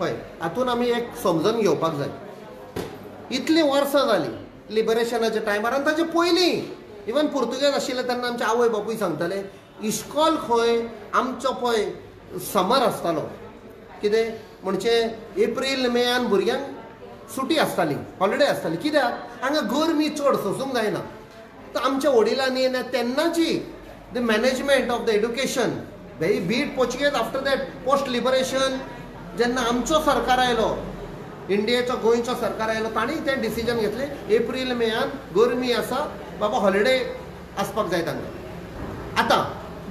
पळय हातून आमी एक समजून घेवपाक जाय इतलीं वर्सां जालीं लिबरेशनाच्या टायमार आनी ताचे पयलीं इवन पुर्तुगेज आशिल्ले तेन्ना आमचे आवय बापूय सांगताले इश्कॉल खंय आमचो पळय समर आसतालो कितें म्हणजे एप्रील मेयान भुरग्यांक सुटी आसताली हॉलिडे आसताली कित्याक हांगा गरमी चड सोसूंक जायना तर आमच्या वडिलांनी तेन्नाची the management of the education bit Portuguese after that post liberation जेन्ना आमचो सरकार आयलो इंडियेचो गोंयचो सरकार आयलो तांणी तें डिसिजन घेतलें एप्रील मेयान गरमी आसा बाबा हॉलिडे आसपाक जाय तांकां आतां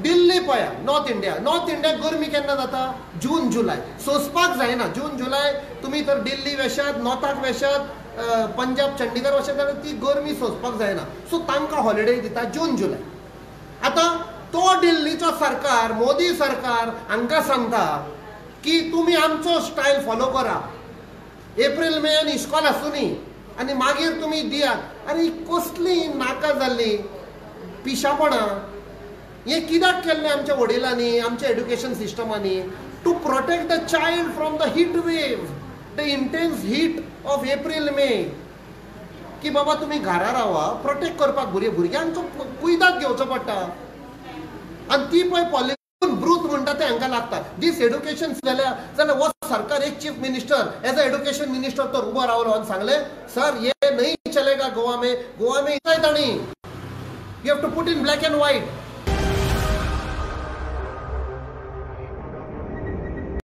दिल्ली पळया नॉर्थ इंडिया गरमी केन्ना जाता जून जुलय सोंसपाक जायना जून जुलय तुमी तर दिल्ली वेशात नॉर्थाक वेशात पंजाब चंडीगड वचत जाल्यार ती गरमी सोंसपाक जायना सो तांकां हॉलिडे दिता जून जुलय आतां तो दिल्लीचो सरकार मोदी सरकार हांकां सांगता की तुमी आमचो स्टायल फॉलो करा एप्रील मेयान इश्कॉल आसूनी आनी मागीर तुमी दियात आनी कसली नाका जाल्ली पिशापणां हें कित्याक केल्लें आमच्या वडिलांनी आमच्या एड्युकेशन सिस्टमांनी to protect the child from the heat wave the intense heat of April May की बाबा तुमी घरा रावा प्रोटेक्ट करपाक भुरग्यांचो कुयदाद घेवचो पडटा आनी ती पळय पॉलिटिकल ब्रूथ म्हणटा ते हांकां लागता दीस एड्युकेशन जाल्यार हो सरकार एक chief minister as a education minister तो उबो रावलो आनी सांगले सर ये नहीं चलेगा गोवा में ताणी you have to put in black and white